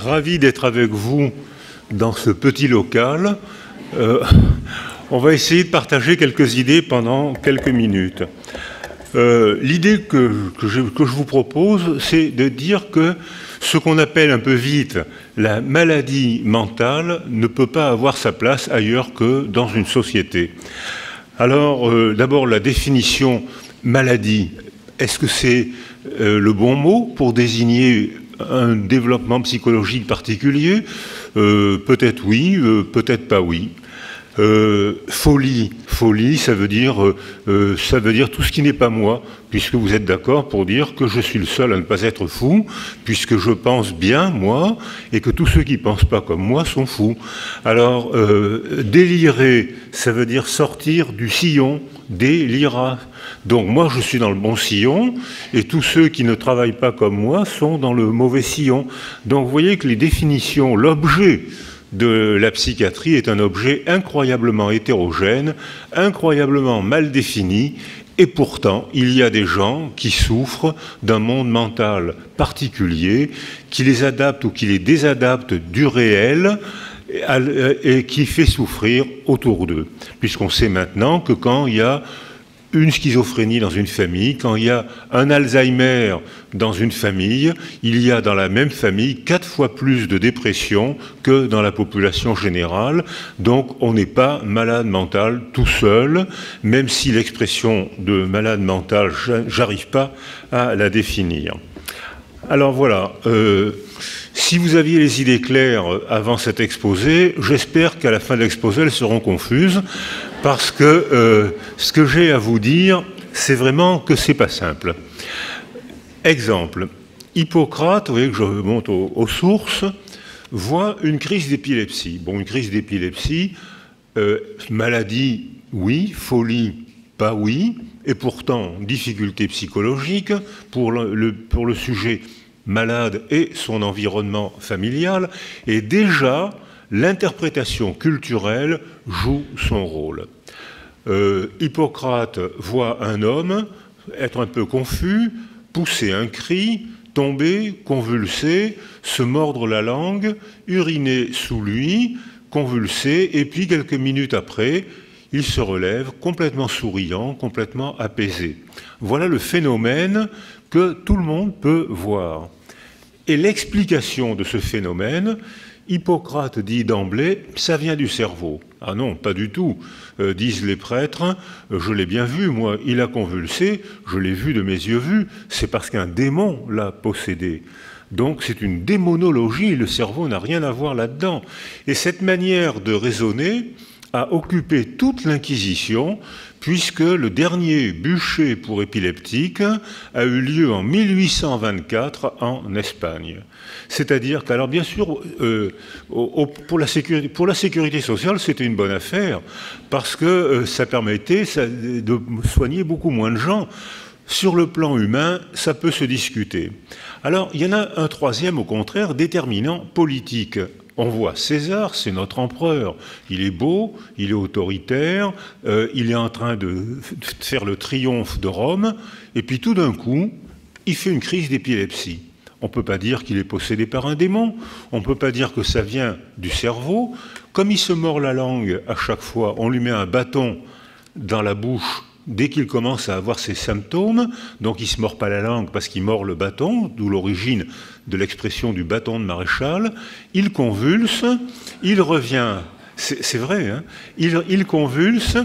ravi d'être avec vous dans ce petit local. On va essayer de partager quelques idées pendant quelques minutes. L'idée que je vous propose, c'est de dire que ce qu'on appelle un peu vite la maladie mentale ne peut pas avoir sa place ailleurs que dans une société. Alors, d'abord, la définition maladie. Est-ce que c'est le bon mot pour désigner un développement psychologique particulier? Peut-être oui, peut-être pas oui. Folie, ça veut dire tout ce qui n'est pas moi, puisque vous êtes d'accord pour dire que je suis le seul à ne pas être fou, puisque je pense bien, moi, et que tous ceux qui ne pensent pas comme moi sont fous. Alors, délirer, ça veut dire sortir du sillon, délira. Donc moi, je suis dans le bon sillon, et tous ceux qui ne travaillent pas comme moi sont dans le mauvais sillon. Donc vous voyez que les définitions, l'objet de la psychiatrie est un objet incroyablement hétérogène, incroyablement mal défini, et pourtant, il y a des gens qui souffrent d'un monde mental particulier, qui les adapte ou qui les désadapte du réel, et qui fait souffrir autour d'eux. Puisqu'on sait maintenant que quand il y a une schizophrénie dans une famille, quand il y a un Alzheimer dans une famille, il y a dans la même famille 4 fois plus de dépression que dans la population générale. Donc on n'est pas malade mental tout seul, même si l'expression de malade mental, j'arrive pas à la définir. Alors voilà, si vous aviez les idées claires avant cet exposé, j'espère qu'à la fin de l'exposé, elles seront confuses, parce que ce que j'ai à vous dire, c'est vraiment que c'est pas simple. Exemple, Hippocrate, vous voyez que je remonte aux sources, voit une crise d'épilepsie. Bon, une crise d'épilepsie, maladie, oui, folie, pas oui, et pourtant, difficulté psychologique pour le sujet malade et son environnement familial, et déjà, l'interprétation culturelle joue son rôle. Hippocrate voit un homme être un peu confus, pousser un cri, tomber, convulser, se mordre la langue, uriner sous lui, convulser, et puis quelques minutes après, il se relève complètement souriant, complètement apaisé. Voilà le phénomène que tout le monde peut voir. Et l'explication de ce phénomène, Hippocrate dit d'emblée, ça vient du cerveau. Ah non, pas du tout, disent les prêtres, je l'ai bien vu, moi, il a convulsé, je l'ai vu de mes yeux vus, c'est parce qu'un démon l'a possédé. Donc c'est une démonologie, le cerveau n'a rien à voir là-dedans. Et cette manière de raisonner a occupé toute l'Inquisition, puisque le dernier bûcher pour épileptiques a eu lieu en 1824 en Espagne. C'est-à-dire qu'alors bien sûr, pour la sécurité sociale, c'était une bonne affaire, parce que ça permettait de soigner beaucoup moins de gens. Sur le plan humain, ça peut se discuter. Alors, il y en a un troisième, au contraire, déterminant politique. On voit César, c'est notre empereur. Il est beau, il est autoritaire, il est en train de faire le triomphe de Rome, et puis tout d'un coup, il fait une crise d'épilepsie. On ne peut pas dire qu'il est possédé par un démon, on ne peut pas dire que ça vient du cerveau. Comme il se mord la langue à chaque fois, on lui met un bâton dans la bouche dès qu'il commence à avoir ces symptômes, donc il ne se mord pas la langue parce qu'il mord le bâton, d'où l'origine de l'expression du bâton de maréchal, il convulse, il revient, c'est vrai, hein, il convulse,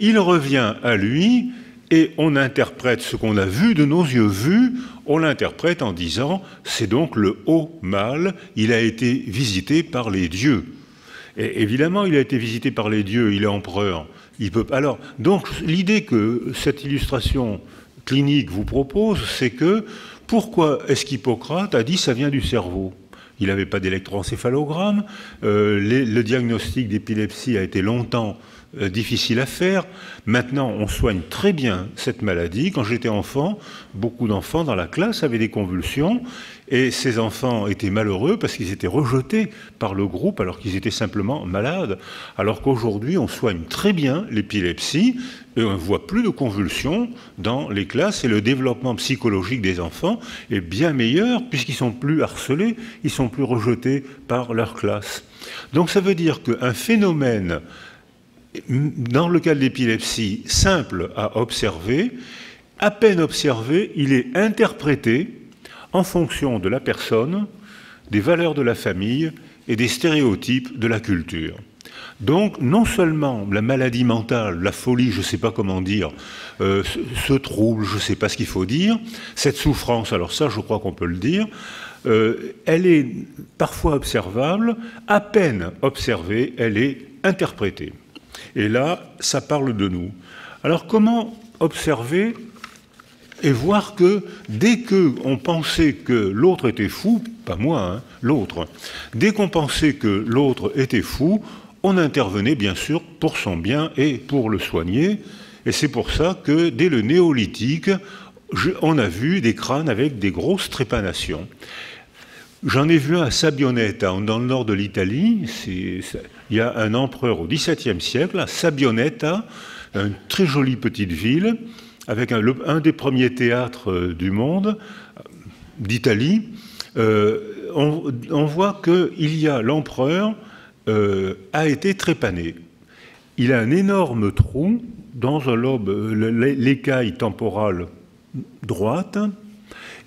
il revient à lui, et on interprète ce qu'on a vu de nos yeux vus, on l'interprète en disant, c'est donc le haut mal, il a été visité par les dieux. Et évidemment, il a été visité par les dieux, il est empereur. Alors, donc, l'idée que cette illustration clinique vous propose, c'est que pourquoi est-ce qu'Hippocrate a dit ça vient du cerveau? Il n'avait pas d'électroencéphalogramme, le diagnostic d'épilepsie a été longtemps difficile à faire. Maintenant, on soigne très bien cette maladie. Quand j'étais enfant, beaucoup d'enfants dans la classe avaient des convulsions et ces enfants étaient malheureux parce qu'ils étaient rejetés par le groupe alors qu'ils étaient simplement malades. Alors qu'aujourd'hui, on soigne très bien l'épilepsie et on ne voit plus de convulsions dans les classes et le développement psychologique des enfants est bien meilleur puisqu'ils sont plus harcelés, ils sont plus rejetés par leur classe. Donc ça veut dire qu'un phénomène, dans le cas de l'épilepsie, simple à observer, à peine observé, il est interprété en fonction de la personne, des valeurs de la famille et des stéréotypes de la culture. Donc, non seulement la maladie mentale, la folie, je ne sais pas comment dire, ce trouble, je ne sais pas ce qu'il faut dire, cette souffrance, alors ça, je crois qu'on peut le dire, elle est parfois observable, à peine observée, elle est interprétée. Et là, ça parle de nous. Alors, comment observer et voir que dès qu'on pensait que l'autre était fou, pas moi, hein, l'autre, dès qu'on pensait que l'autre était fou, on intervenait bien sûr pour son bien et pour le soigner. Et c'est pour ça que dès le néolithique, on a vu des crânes avec des grosses trépanations. J'en ai vu un à Sabioneta, dans le nord de l'Italie. Il y a un empereur au XVIIe siècle, à Sabioneta, une très jolie petite ville, avec un des premiers théâtres du monde, d'Italie. On voit qu'il y a l'empereur a été trépané. Il a un énorme trou dans un lobe, l'écaille temporale droite,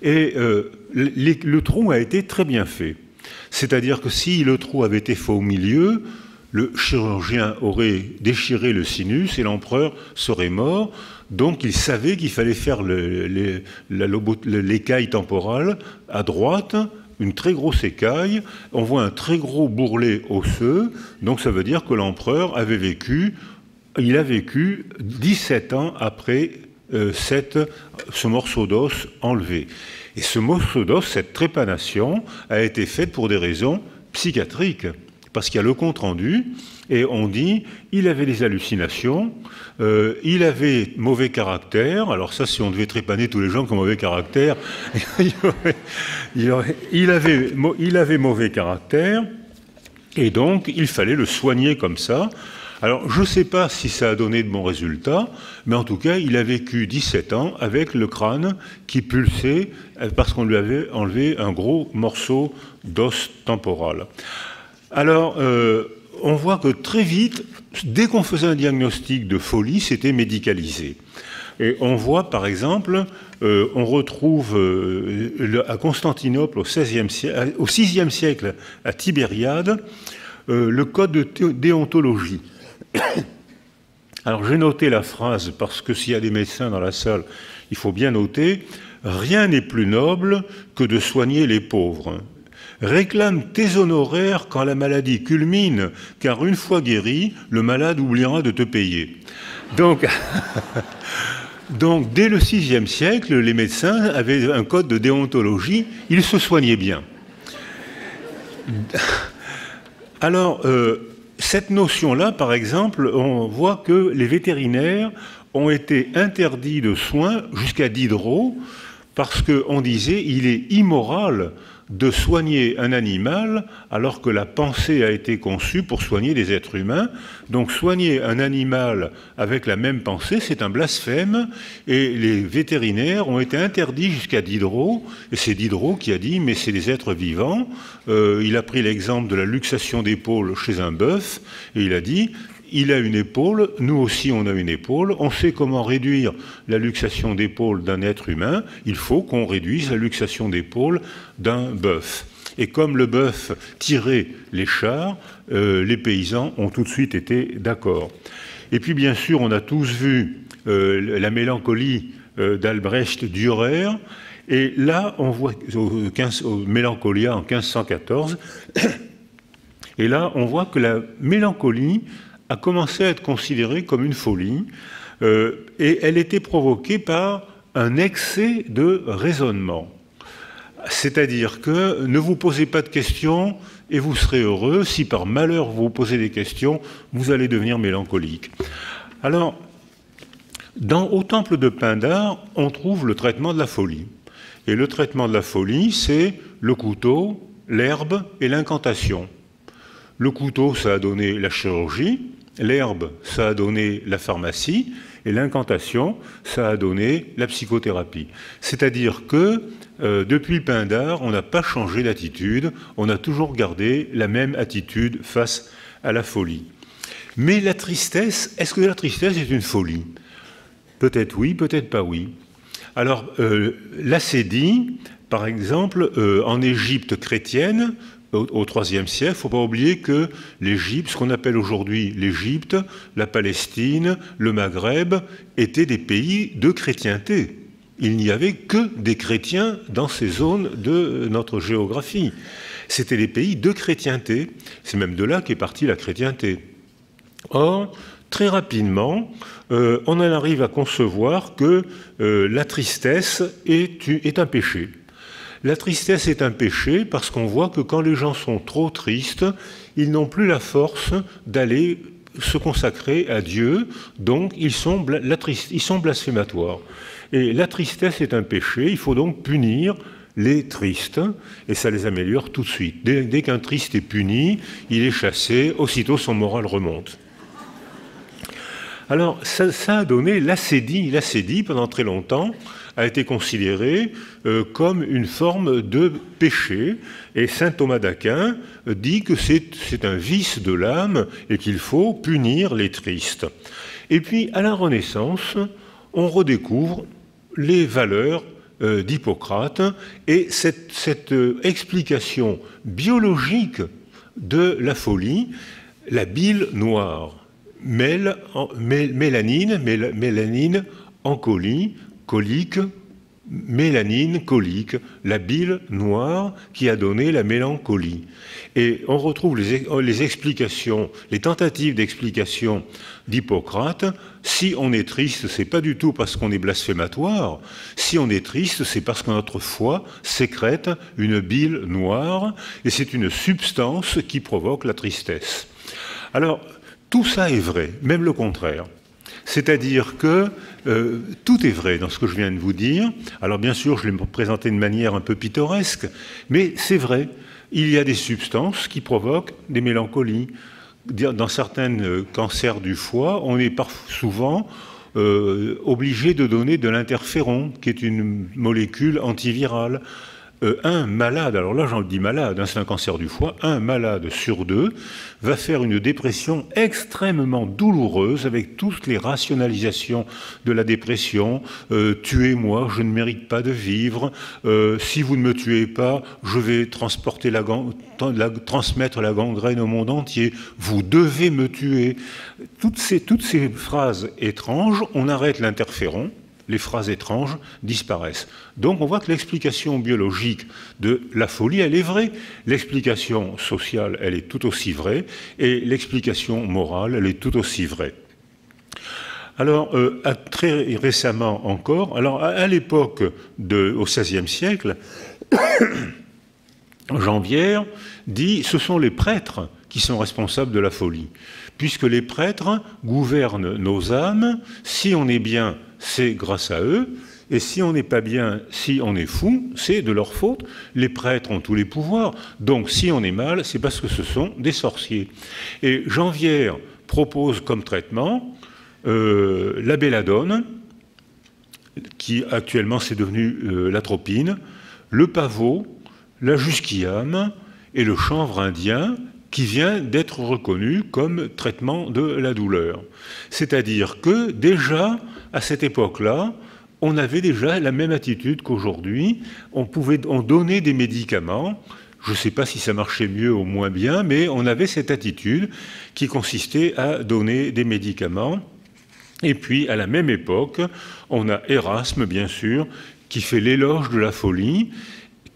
et le trou a été très bien fait. C'est-à-dire que si le trou avait été fait au milieu, le chirurgien aurait déchiré le sinus et l'empereur serait mort. Donc il savait qu'il fallait faire l'écaille temporale à droite, une très grosse écaille, on voit un très gros bourrelet osseux, donc ça veut dire que l'empereur avait vécu, il a vécu 17 ans après ce morceau d'os enlevé. Et ce morceau d'os, cette trépanation, a été faite pour des raisons psychiatriques, parce qu'il y a le compte-rendu, et on dit, il avait des hallucinations, il avait mauvais caractère, alors ça, si on devait trépaner tous les gens qui ont mauvais caractère, il avait mauvais caractère, et donc il fallait le soigner comme ça. Alors, je ne sais pas si ça a donné de bons résultats, mais en tout cas, il a vécu 17 ans avec le crâne qui pulsait parce qu'on lui avait enlevé un gros morceau d'os temporal. Alors, on voit que très vite, dès qu'on faisait un diagnostic de folie, c'était médicalisé. Et on voit, par exemple, on retrouve à Constantinople, au VIe siècle, à Tibériade, le code de déontologie. Alors j'ai noté la phrase, parce que s'il y a des médecins dans la salle, il faut bien noter, « Rien n'est plus noble que de soigner les pauvres. Réclame tes honoraires quand la maladie culmine, car une fois guéri, le malade oubliera de te payer. » Donc, dès le VIe siècle, les médecins avaient un code de déontologie, ils se soignaient bien. Alors, cette notion-là, par exemple, on voit que les vétérinaires ont été interdits de soins jusqu'à Diderot, parce qu'on disait qu'il est immoral de soigner un animal alors que la pensée a été conçue pour soigner des êtres humains. Donc soigner un animal avec la même pensée, c'est un blasphème, et les vétérinaires ont été interdits jusqu'à Diderot, et c'est Diderot qui a dit « mais c'est des êtres vivants ». Il a pris l'exemple de la luxation d'épaule chez un bœuf, et il a dit « il a une épaule, nous aussi on a une épaule, on sait comment réduire la luxation d'épaule d'un être humain, il faut qu'on réduise la luxation d'épaule d'un bœuf. » Et comme le bœuf tirait les chars, les paysans ont tout de suite été d'accord. Et puis bien sûr, on a tous vu la mélancolie d'Albrecht Dürer, et là on voit au Mélancolia en 1514, et là on voit que la mélancolie a commencé à être considérée comme une folie, et elle était provoquée par un excès de raisonnement. C'est-à-dire que ne vous posez pas de questions et vous serez heureux. Si par malheur vous vous posez des questions, vous allez devenir mélancolique. Alors, au temple de Pindare, on trouve le traitement de la folie. Et le traitement de la folie, c'est le couteau, l'herbe et l'incantation. Le couteau, ça a donné la chirurgie, l'herbe, ça a donné la pharmacie, et l'incantation, ça a donné la psychothérapie. C'est-à-dire que depuis Pindare, on n'a pas changé d'attitude, on a toujours gardé la même attitude face à la folie. Mais la tristesse, est-ce que la tristesse est une folie? Peut-être oui, peut-être pas oui. Alors, l'acédie, par exemple, en Égypte chrétienne, au IIIe siècle, il ne faut pas oublier que l'Égypte, ce qu'on appelle aujourd'hui l'Égypte, la Palestine, le Maghreb, étaient des pays de chrétienté. Il n'y avait que des chrétiens dans ces zones de notre géographie. C'était des pays de chrétienté. C'est même de là qu'est partie la chrétienté. Or, très rapidement, on en arrive à concevoir que la tristesse est un péché. La tristesse est un péché parce qu'on voit que quand les gens sont trop tristes, ils n'ont plus la force d'aller se consacrer à Dieu, donc ils sont blasphématoires. Et la tristesse est un péché, il faut donc punir les tristes, et ça les améliore tout de suite. Dès qu'un triste est puni, il est chassé, aussitôt son moral remonte. Alors, ça a donné l'acédie. L'acédie, pendant très longtemps, a été considérée comme une forme de péché. Et saint Thomas d'Aquin dit que c'est un vice de l'âme et qu'il faut punir les tristes. Et puis, à la Renaissance, on redécouvre les valeurs d'Hippocrate et cette explication biologique de la folie, la bile noire. Mélanine, encolie, colique, mélanine, colique, la bile noire qui a donné la mélancolie. Et on retrouve les explications, les tentatives d'explication d'Hippocrate. Si on est triste, c'est pas du tout parce qu'on est blasphématoire. Si on est triste, c'est parce que notre foie sécrète une bile noire, et c'est une substance qui provoque la tristesse. Alors, tout ça est vrai, même le contraire. C'est-à-dire que tout est vrai dans ce que je viens de vous dire. Alors bien sûr, je l'ai présenté de manière un peu pittoresque, mais c'est vrai. Il y a des substances qui provoquent des mélancolies. Dans certains cancers du foie, on est souvent obligé de donner de l'interféron, qui est une molécule antivirale. Un malade, alors là j'en dis malade, c'est un cancer du foie, un malade sur deux va faire une dépression extrêmement douloureuse avec toutes les rationalisations de la dépression. Tuez-moi, je ne mérite pas de vivre. Si vous ne me tuez pas, je vais transmettre la gangrène au monde entier. Vous devez me tuer. Toutes ces phrases étranges, on arrête l'interféron. Les phrases étranges disparaissent. Donc on voit que l'explication biologique de la folie, elle est vraie. L'explication sociale, elle est tout aussi vraie. Et l'explication morale, elle est tout aussi vraie. Alors, très récemment encore, alors à l'époque, au XVIe siècle, Janvière dit « ce sont les prêtres qui sont responsables de la folie ». Puisque les prêtres gouvernent nos âmes, si on est bien, c'est grâce à eux, et si on n'est pas bien, si on est fou, c'est de leur faute. Les prêtres ont tous les pouvoirs, donc si on est mal, c'est parce que ce sont des sorciers. Et Janvière propose comme traitement la belladone, qui actuellement c'est devenu l'atropine, le pavot, la jusquiame et le chanvre indien, qui vient d'être reconnu comme traitement de la douleur. C'est-à-dire que déjà, à cette époque-là, on avait déjà la même attitude qu'aujourd'hui. On donnait des médicaments. Je ne sais pas si ça marchait mieux ou moins bien, mais on avait cette attitude qui consistait à donner des médicaments. Et puis, à la même époque, on a Erasme, bien sûr, qui fait l'éloge de la folie,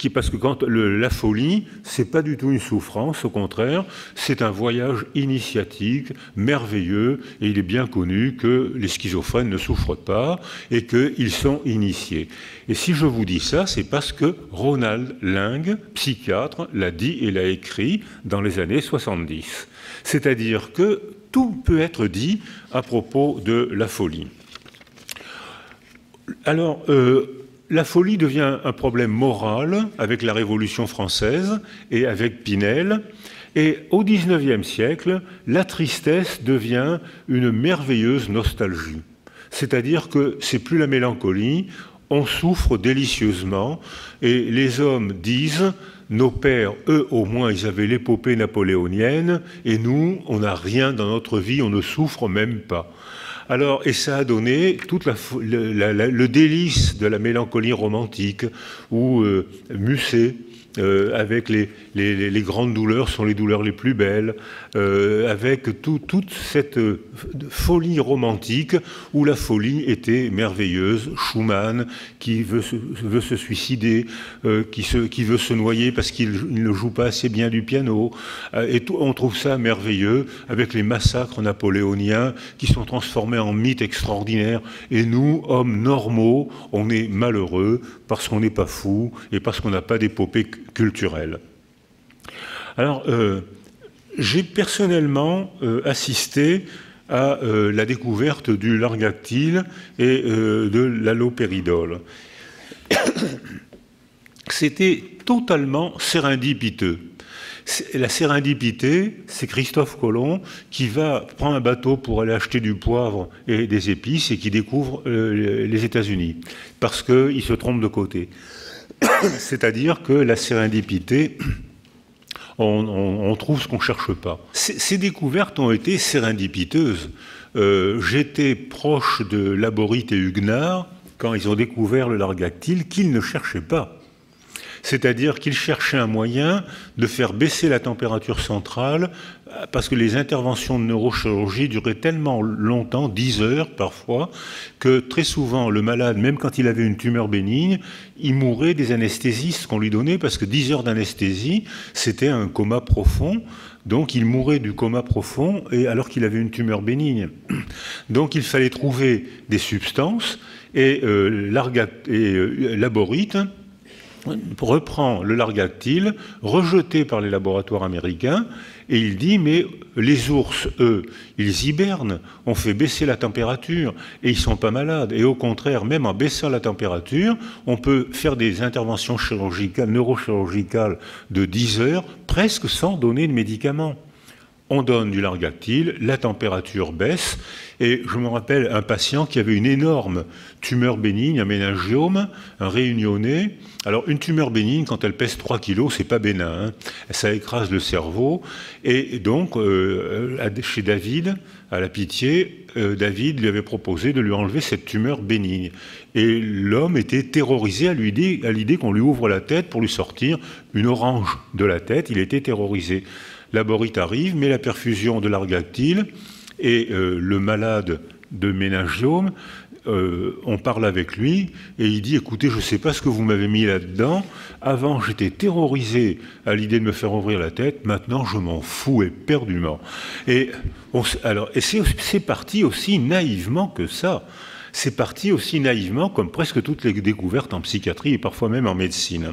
parce que la folie, c'est pas du tout une souffrance, au contraire, c'est un voyage initiatique, merveilleux, et il est bien connu que les schizophrènes ne souffrent pas et qu'ils sont initiés. Et si je vous dis ça, c'est parce que Ronald Ling, psychiatre, l'a dit et l'a écrit dans les années 70. C'est-à-dire que tout peut être dit à propos de la folie. Alors, la folie devient un problème moral avec la Révolution française et avec Pinel. Et au XIXe siècle, la tristesse devient une merveilleuse nostalgie. C'est-à-dire que c'est plus la mélancolie, on souffre délicieusement. Et les hommes disent, nos pères, eux au moins, ils avaient l'épopée napoléonienne, et nous, on n'a rien dans notre vie, on ne souffre même pas. Alors, et ça a donné tout le délice de la mélancolie romantique, où Musset, avec les grandes douleurs sont les douleurs les plus belles, avec toute cette folie romantique, où la folie était merveilleuse. Schumann, qui veut se suicider, qui veut se noyer parce qu'il ne joue pas assez bien du piano, et on trouve ça merveilleux, avec les massacres napoléoniens, qui sont transformés en mythes extraordinaires, et nous, hommes normaux, on est malheureux, parce qu'on n'est pas fou, et parce qu'on n'a pas d'épopée culturelle. Alors, j'ai personnellement assisté à la découverte du largactyle et de l'allopéridol. C'était totalement sérendipiteux. La sérendipité, c'est Christophe Colomb qui va prendre un bateau pour aller acheter du poivre et des épices et qui découvre les États-Unis, parce qu'il se trompe de côté. C'est-à-dire que la sérendipité, on trouve ce qu'on ne cherche pas. Ces découvertes ont été sérendipiteuses. J'étais proche de Laborit et Huguenard quand ils ont découvert le largactyle qu'ils ne cherchaient pas. C'est-à-dire qu'ils cherchaient un moyen de faire baisser la température centrale, parce que les interventions de neurochirurgie duraient tellement longtemps, 10 heures parfois, que très souvent le malade, même quand il avait une tumeur bénigne, il mourait des anesthésistes qu'on lui donnait, parce que 10 heures d'anesthésie, c'était un coma profond. Donc il mourait du coma profond alors qu'il avait une tumeur bénigne. Donc il fallait trouver des substances, et Laborit reprend le largactyle, rejeté par les laboratoires américains, et il dit, mais les ours, eux, ils hibernent, on fait baisser la température, et ils ne sont pas malades. Et au contraire, même en baissant la température, on peut faire des interventions chirurgicales, neurochirurgicales de 10 heures, presque sans donner de médicaments. On donne du largactyle, la température baisse, et je me rappelle un patient qui avait une énorme tumeur bénigne, un méningiome, un réunionné. Alors une tumeur bénigne, quand elle pèse 3 kilos, c'est pas bénin, hein. Ça écrase le cerveau. Et donc, chez David, à la Pitié, David lui avait proposé de lui enlever cette tumeur bénigne. Et l'homme était terrorisé à l'idée qu'on lui ouvre la tête pour lui sortir une orange de la tête. Il était terrorisé. Laborit arrive, met la perfusion de largactyle, et le malade de méningiome, on parle avec lui, et il dit, écoutez, je ne sais pas ce que vous m'avez mis là-dedans, avant j'étais terrorisé à l'idée de me faire ouvrir la tête, maintenant je m'en fous éperdument. Et c'est parti aussi naïvement que ça. C'est parti aussi naïvement comme presque toutes les découvertes en psychiatrie et parfois même en médecine.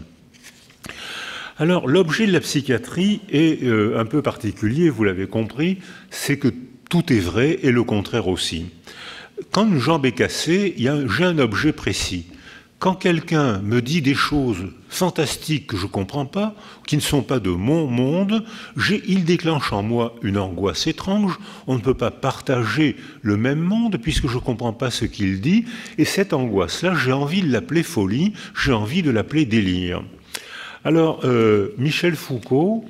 Alors, l'objet de la psychiatrie est un peu particulier, vous l'avez compris, c'est que tout est vrai et le contraire aussi. Quand une jambe est cassée, j'ai un objet précis. Quand quelqu'un me dit des choses fantastiques que je ne comprends pas, qui ne sont pas de mon monde, il déclenche en moi une angoisse étrange. On ne peut pas partager le même monde puisque je ne comprends pas ce qu'il dit. Et cette angoisse-là, j'ai envie de l'appeler folie, j'ai envie de l'appeler délire. Alors, Michel Foucault,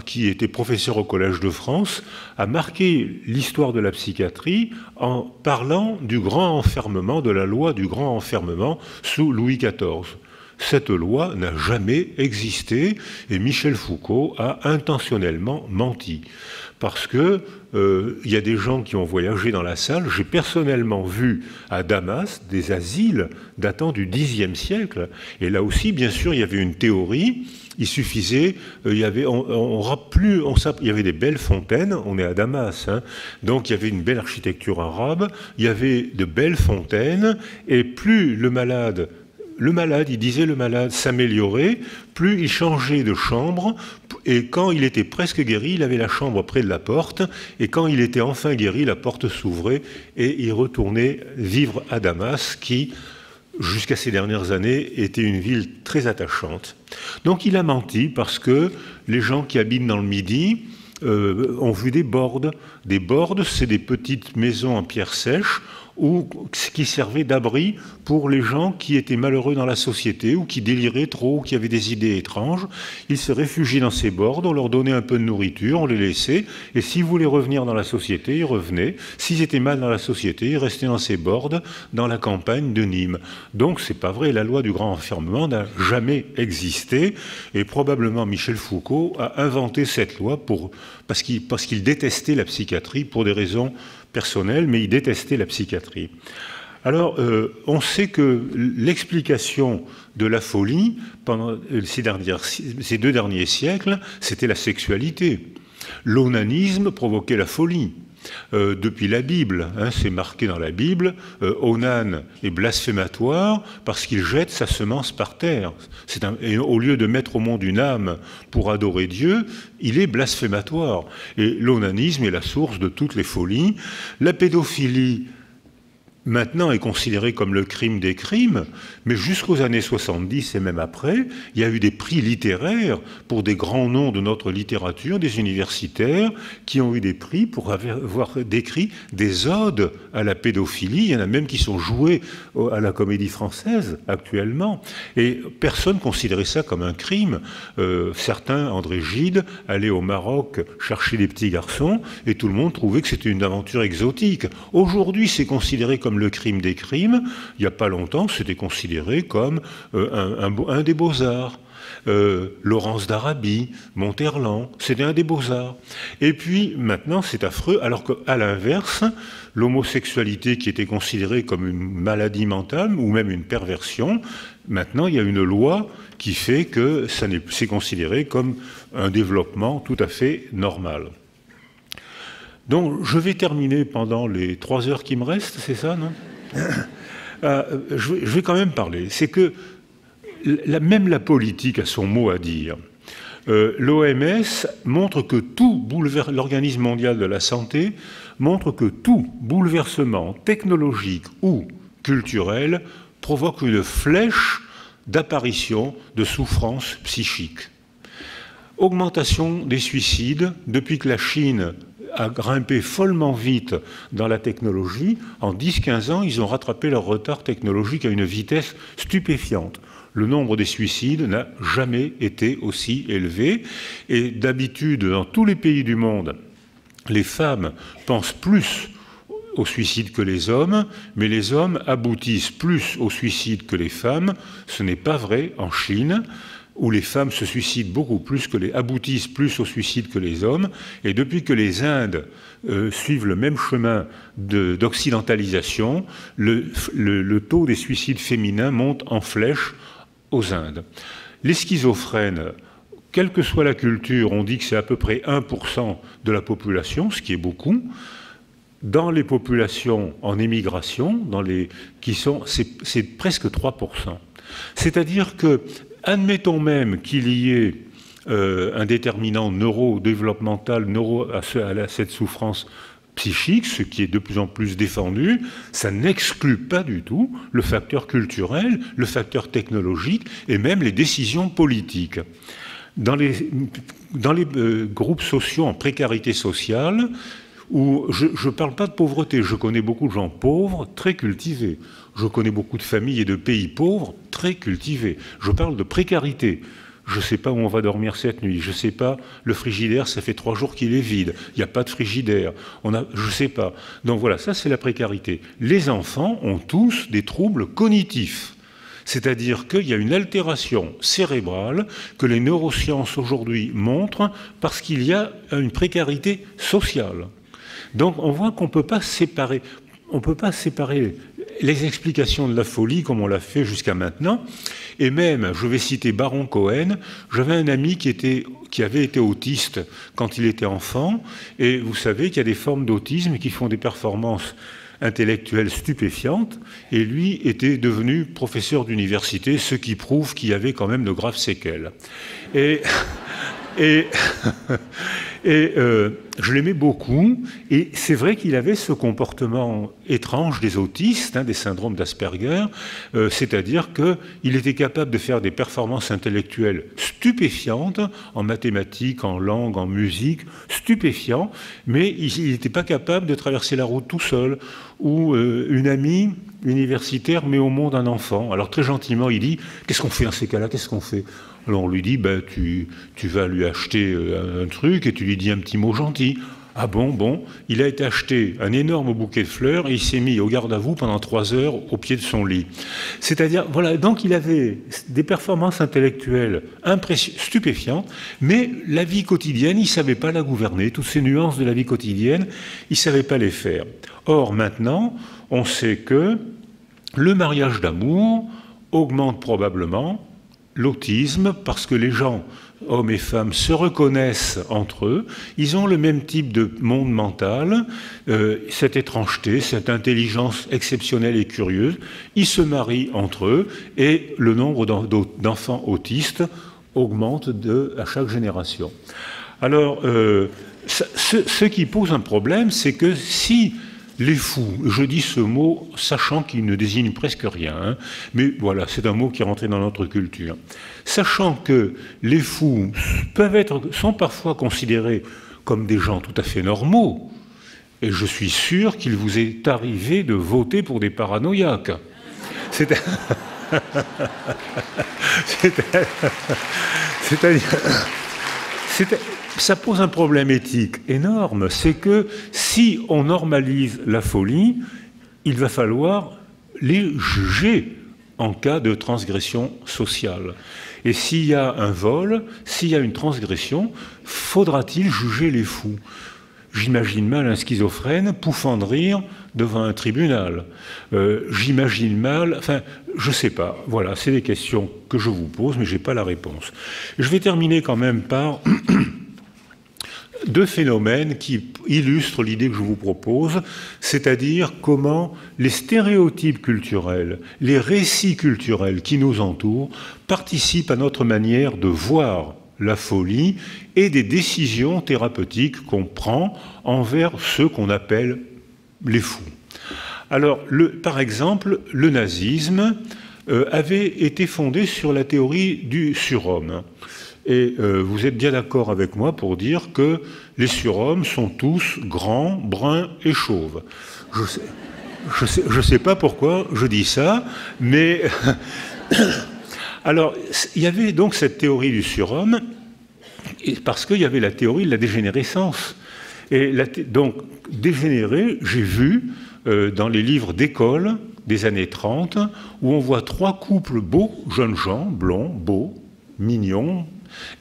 qui était professeur au Collège de France, a marqué l'histoire de la psychiatrie en parlant du grand enfermement, de la loi du grand enfermement sous Louis XIV. cette loi n'a jamais existé et Michel Foucault a intentionnellement menti. Parce que y a des gens qui ont voyagé dans la salle. J'ai personnellement vu à Damas des asiles datant du Xe siècle. Et là aussi, bien sûr, il y avait une théorie. Il suffisait, il y avait des belles fontaines. On est à Damas, hein, donc il y avait une belle architecture arabe. Il y avait de belles fontaines. Et plus le malade, il disait le malade s'améliorait, plus il changeait de chambre, et quand il était presque guéri, il avait la chambre près de la porte, et quand il était enfin guéri, la porte s'ouvrait, et il retournait vivre à Damas, qui, jusqu'à ces dernières années, était une ville très attachante. Donc il a menti, parce que les gens qui habitent dans le Midi ont vu des bordes. Des bordes, c'est des petites maisons en pierre sèche, qui servait d'abri pour les gens qui étaient malheureux dans la société ou qui déliraient trop ou qui avaient des idées étranges. Ils se réfugiaient dans ces bordes, on leur donnait un peu de nourriture, on les laissait, et s'ils voulaient revenir dans la société, ils revenaient. S'ils étaient mal dans la société, ils restaient dans ces bordes, dans la campagne de Nîmes. Donc c'est pas vrai, la loi du grand enfermement n'a jamais existé, et probablement Michel Foucault a inventé cette loi parce qu'il détestait la psychiatrie pour des raisons personnelles, mais il détestait la psychiatrie. Alors, on sait que l'explication de la folie pendant ces 2 derniers siècles, c'était la sexualité. L'onanisme provoquait la folie. Depuis la Bible, hein, c'est marqué dans la Bible, Onan est blasphématoire parce qu'il jette sa semence par terre. Et au lieu de mettre au monde une âme pour adorer Dieu, il est blasphématoire. Et l'onanisme est la source de toutes les folies. La pédophilie, maintenant, est considérée comme le crime des crimes, mais jusqu'aux années 70 et même après, il y a eu des prix littéraires pour des grands noms de notre littérature, des universitaires, qui ont eu des prix pour avoir décrit des odes à la pédophilie. Il y en a même qui sont joués à la Comédie Française actuellement, et personne ne considérait ça comme un crime. Certains, André Gide, allaient au Maroc chercher des petits garçons, et tout le monde trouvait que c'était une aventure exotique. Aujourd'hui, c'est considéré comme le crime des crimes. Il n'y a pas longtemps, c'était considéré comme un des beaux-arts. Laurence d'Arabie, Monterland, c'était un des beaux-arts. Et puis, maintenant, c'est affreux, alors qu'à l'inverse, l'homosexualité qui était considérée comme une maladie mentale, ou même une perversion, maintenant, il y a une loi qui fait que c'est considéré comme un développement tout à fait normal. Donc, je vais terminer pendant les 3 heures qui me restent, c'est ça, non? Je vais quand même parler. C'est que même la politique a son mot à dire. L'OMS montre que l'Organisme mondial de la santé montre que tout bouleversement technologique ou culturel provoque une flèche d'apparition de souffrance psychique. Augmentation des suicides depuis que la Chine a grimpé follement vite dans la technologie. En 10-15 ans, ils ont rattrapé leur retard technologique à une vitesse stupéfiante. Le nombre des suicides n'a jamais été aussi élevé. Et d'habitude, dans tous les pays du monde, les femmes pensent plus au suicide que les hommes, mais les hommes aboutissent plus au suicide que les femmes. Ce n'est pas vrai en Chine, où les femmes se suicident beaucoup plus, aboutissent plus au suicide que les hommes. Et depuis que les Indes suivent le même chemin d'occidentalisation, le taux des suicides féminins monte en flèche aux Indes. Les schizophrènes, quelle que soit la culture, on dit que c'est à peu près 1% de la population, ce qui est beaucoup. Dans les populations en émigration, c'est presque 3%. C'est-à-dire que, admettons même qu'il y ait un déterminant neurodéveloppemental à cette souffrance psychique, ce qui est de plus en plus défendu, ça n'exclut pas du tout le facteur culturel, le facteur technologique et même les décisions politiques. Dans les groupes sociaux en précarité sociale, où je ne parle pas de pauvreté, je connais beaucoup de gens pauvres, très cultivés. Je connais beaucoup de familles et de pays pauvres, très cultivés. Je parle de précarité. Je ne sais pas où on va dormir cette nuit. Je ne sais pas, le frigidaire, ça fait 3 jours qu'il est vide. Il n'y a pas de frigidaire. Je ne sais pas. Donc voilà, ça c'est la précarité. Les enfants ont tous des troubles cognitifs. C'est-à-dire qu'il y a une altération cérébrale que les neurosciences aujourd'hui montrent parce qu'il y a une précarité sociale. Donc on voit qu'on ne peut pas séparer. On ne peut pas séparer les explications de la folie comme on l'a fait jusqu'à maintenant. Et même, je vais citer Baron Cohen, j'avais un ami qui avait été autiste quand il était enfant, et vous savez qu'il y a des formes d'autisme qui font des performances intellectuelles stupéfiantes, et lui était devenu professeur d'université, ce qui prouve qu'il y avait quand même de graves séquelles. Je l'aimais beaucoup, et c'est vrai qu'il avait ce comportement étrange des autistes, des syndromes d'Asperger, c'est-à-dire qu'il était capable de faire des performances intellectuelles stupéfiantes, en mathématiques, en langue, en musique, stupéfiants, mais il n'était pas capable de traverser la route tout seul, ou une amie universitaire met au monde un enfant. Alors très gentiment, il dit « Qu'est-ce qu'on fait dans ces cas-là? Qu'est-ce qu'on fait ?» Alors on lui dit ben, tu vas lui acheter un truc et tu lui dis un petit mot gentil. Ah bon, il a été acheté un énorme bouquet de fleurs et il s'est mis au garde à vous pendant 3 heures au pied de son lit. C'est-à-dire, voilà, donc il avait des performances intellectuelles stupéfiantes, mais la vie quotidienne, il ne savait pas la gouverner. Toutes ces nuances de la vie quotidienne, il ne savait pas les faire. Or, maintenant, on sait que le mariage d'amour augmente probablement l'autisme, parce que les gens, hommes et femmes, se reconnaissent entre eux, ils ont le même type de monde mental, cette étrangeté, cette intelligence exceptionnelle et curieuse, ils se marient entre eux, et le nombre d'enfants autistes augmente à chaque génération. Alors, ce qui pose un problème, c'est que si les fous, je dis ce mot sachant qu'il ne désigne presque rien, mais voilà, c'est un mot qui est rentré dans notre culture. Sachant que les fous sont parfois considérés comme des gens tout à fait normaux, et je suis sûr qu'il vous est arrivé de voter pour des paranoïaques. Ça pose un problème éthique énorme, c'est que si on normalise la folie, il va falloir les juger en cas de transgression sociale. Et s'il y a un vol, s'il y a une transgression, faudra-t-il juger les fous? J'imagine mal un schizophrène pouffant de rire devant un tribunal. J'imagine mal... Enfin, je ne sais pas. Voilà, c'est des questions que je vous pose, mais je n'ai pas la réponse. Je vais terminer quand même par... 2 phénomènes qui illustrent l'idée que je vous propose, c'est-à-dire comment les stéréotypes culturels, les récits culturels qui nous entourent participent à notre manière de voir la folie et des décisions thérapeutiques qu'on prend envers ceux qu'on appelle les fous. Alors, par exemple, le nazisme avait été fondé sur la théorie du surhomme. Et vous êtes bien d'accord avec moi pour dire que les surhommes sont tous grands, bruns et chauves. Je sais pas pourquoi je dis ça, mais... Alors, il y avait donc cette théorie du surhomme, parce qu'il y avait la théorie de la dégénérescence. Et donc, dégénéré, j'ai vu dans les livres d'école des années 30, où on voit 3 couples beaux, jeunes gens, blonds, beaux, mignons,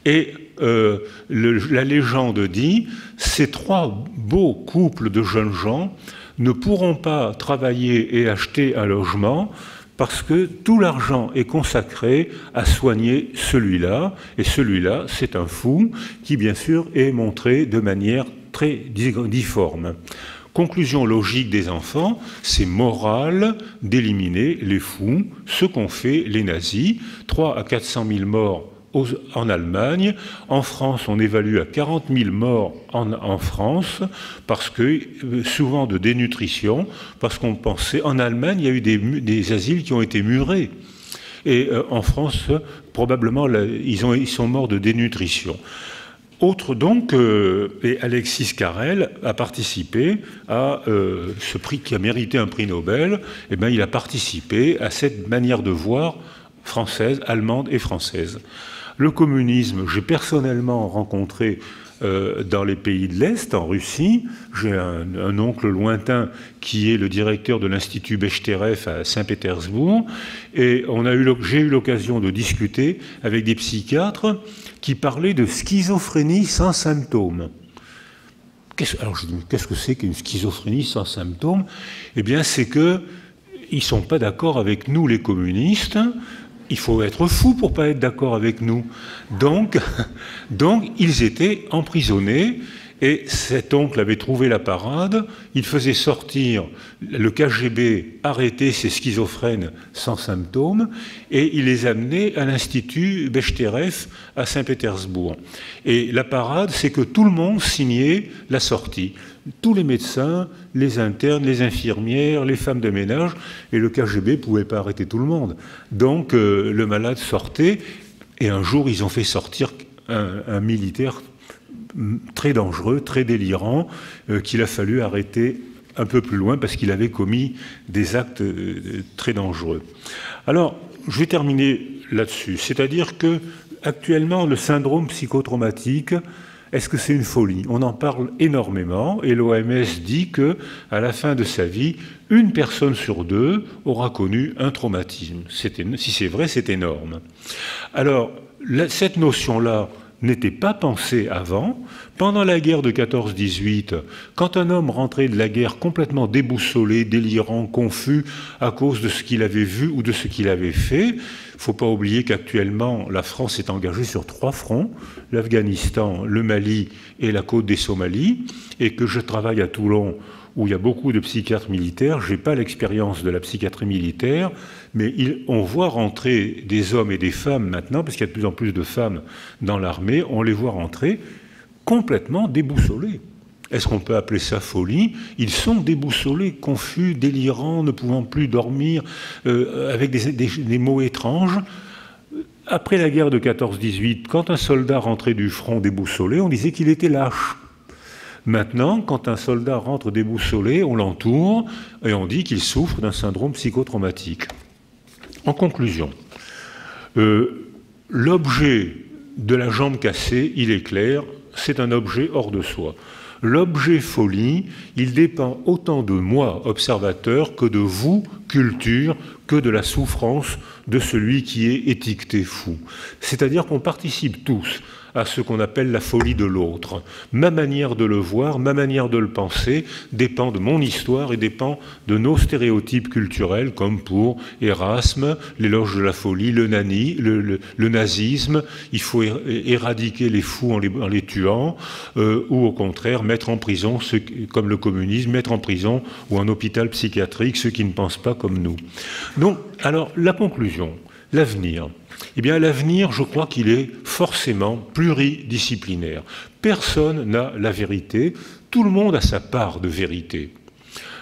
et la légende dit, ces 3 beaux couples de jeunes gens ne pourront pas travailler et acheter un logement parce que tout l'argent est consacré à soigner celui-là, et celui-là, c'est un fou qui, bien sûr, est montré de manière très difforme. Conclusion logique des enfants, c'est moral d'éliminer les fous, ce qu'ont fait les nazis, 300 à 400 000 morts en Allemagne. En France, on évalue à 40 000 morts en France, parce que, souvent de dénutrition, parce qu'on pensait... En Allemagne, il y a eu des asiles qui ont été murés. Et en France, probablement, ils sont morts de dénutrition. Autre donc, et Alexis Carrel a participé à ce prix qui a mérité un prix Nobel, et bien il a participé à cette manière de voir française, allemande et française. Le communisme, j'ai personnellement rencontré dans les pays de l'Est, en Russie. J'ai un oncle lointain qui est le directeur de l'Institut Bechterev à Saint-Pétersbourg, et j'ai eu l'occasion de discuter avec des psychiatres qui parlaient de schizophrénie sans symptômes. Alors je dis, qu'est-ce que c'est qu'une schizophrénie sans symptômes? Eh bien, c'est qu'ils ne sont pas d'accord avec nous, les communistes. Il faut être fou pour ne pas être d'accord avec nous. Donc, ils étaient emprisonnés, et cet oncle avait trouvé la parade. Il faisait sortir, le KGB arrêtait ces schizophrènes sans symptômes, et il les amenait à l'Institut Bechterev à Saint-Pétersbourg. Et la parade, c'est que tout le monde signait la sortie. Tous les médecins, les internes, les infirmières, les femmes de ménage, et le KGB ne pouvait pas arrêter tout le monde. Donc le malade sortait, et un jour ils ont fait sortir un militaire très dangereux, très délirant, qu'il a fallu arrêter un peu plus loin parce qu'il avait commis des actes très dangereux. Alors, je vais terminer là-dessus. C'est-à-dire que actuellement, le syndrome psychotraumatique, est-ce que c'est une folie? On en parle énormément, et l'OMS dit qu'à la fin de sa vie, une personne sur deux aura connu un traumatisme. Si c'est vrai, c'est énorme. Alors, cette notion-là n'était pas pensée avant. Pendant la guerre de 14-18, quand un homme rentrait de la guerre complètement déboussolé, délirant, confus à cause de ce qu'il avait vu ou de ce qu'il avait fait, il ne faut pas oublier qu'actuellement, la France est engagée sur 3 fronts, l'Afghanistan, le Mali et la côte des Somalies, et que je travaille à Toulon, où il y a beaucoup de psychiatres militaires. Je n'ai pas l'expérience de la psychiatrie militaire, mais on voit rentrer des hommes et des femmes maintenant, parce qu'il y a de plus en plus de femmes dans l'armée, on les voit rentrer complètement déboussolés. Est-ce qu'on peut appeler ça folie? Ils sont déboussolés, confus, délirants, ne pouvant plus dormir, avec des mots étranges. Après la guerre de 14-18, quand un soldat rentrait du front déboussolé, on disait qu'il était lâche. Maintenant, quand un soldat rentre déboussolé, on l'entoure et on dit qu'il souffre d'un syndrome psychotraumatique. En conclusion, l'objet de la jambe cassée, il est clair, c'est un objet hors de soi. L'objet folie, il dépend autant de moi, observateur, que de vous, culture, que de la souffrance de celui qui est étiqueté fou. C'est-à-dire qu'on participe tous à ce qu'on appelle la folie de l'autre. Ma manière de le voir, ma manière de le penser dépend de mon histoire et dépend de nos stéréotypes culturels, comme pour Erasme, l'éloge de la folie, le nazisme, il faut éradiquer les fous en les tuant, ou au contraire mettre en prison, comme le communisme, mettre en prison ou en hôpital psychiatrique ceux qui ne pensent pas comme nous. Donc, alors, la conclusion, l'avenir. Eh bien, l'avenir, je crois qu'il est forcément pluridisciplinaire. Personne n'a la vérité, tout le monde a sa part de vérité.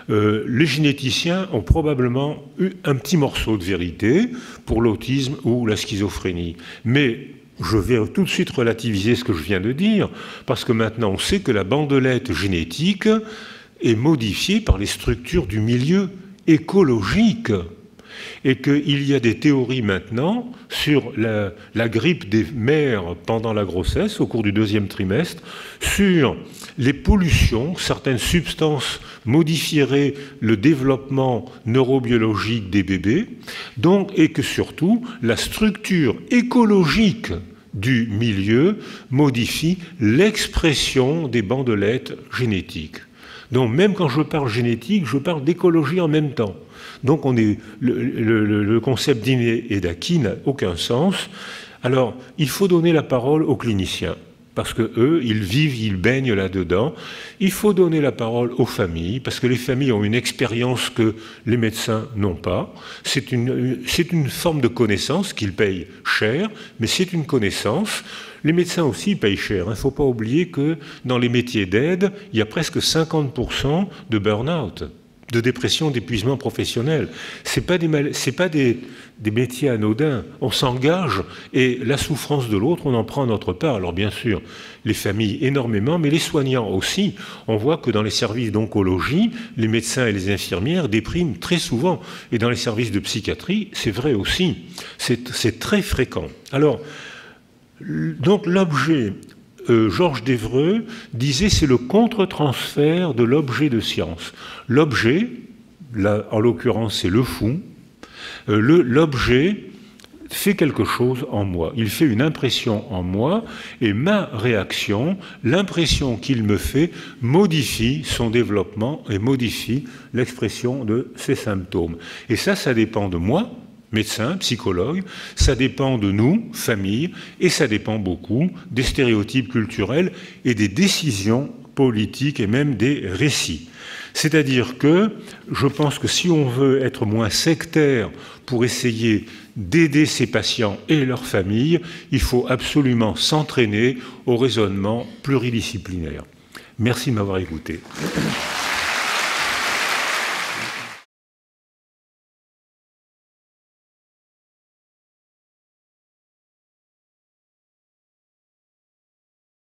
Les généticiens ont probablement eu un petit morceau de vérité pour l'autisme ou la schizophrénie. Mais je vais tout de suite relativiser ce que je viens de dire, parce que maintenant on sait que la bandelette génétique est modifiée par les structures du milieu écologique. Et qu'il y a des théories maintenant sur la grippe des mères pendant la grossesse, au cours du 2e trimestre, sur les pollutions, certaines substances modifieraient le développement neurobiologique des bébés, donc, et que surtout la structure écologique du milieu modifie l'expression des bandelettes génétiques. Donc même quand je parle génétique, je parle d'écologie en même temps. Donc le concept d'inné et d'acquis n'a aucun sens. Alors, il faut donner la parole aux cliniciens, parce qu'eux, ils vivent, ils baignent là-dedans. Il faut donner la parole aux familles, parce que les familles ont une expérience que les médecins n'ont pas. C'est une forme de connaissance qu'ils payent cher, mais c'est une connaissance. Les médecins aussi payent cher. Il ne faut pas oublier que dans les métiers d'aide, il y a presque 50% de burn-out, de dépression, d'épuisement professionnel. Ce n'est pas des métiers anodins. On s'engage et la souffrance de l'autre, on en prend notre part. Alors bien sûr, les familles énormément, mais les soignants aussi. On voit que dans les services d'oncologie, les médecins et les infirmières dépriment très souvent. Et dans les services de psychiatrie, c'est vrai aussi. C'est très fréquent. Alors, donc l'objet Georges d'Évreux disait c'est le contre-transfert de l'objet de science. L'objet, là, en l'occurrence c'est le fou, l'objet fait quelque chose en moi, il fait une impression en moi, et ma réaction, l'impression qu'il me fait, modifie son développement et modifie l'expression de ses symptômes. Et ça dépend de moi, médecin, psychologue, ça dépend de nous, famille, et ça dépend beaucoup des stéréotypes culturels et des décisions politiques et même des récits. C'est-à-dire que je pense que si on veut être moins sectaire pour essayer d'aider ces patients et leurs familles, il faut absolument s'entraîner au raisonnement pluridisciplinaire. Merci de m'avoir écouté.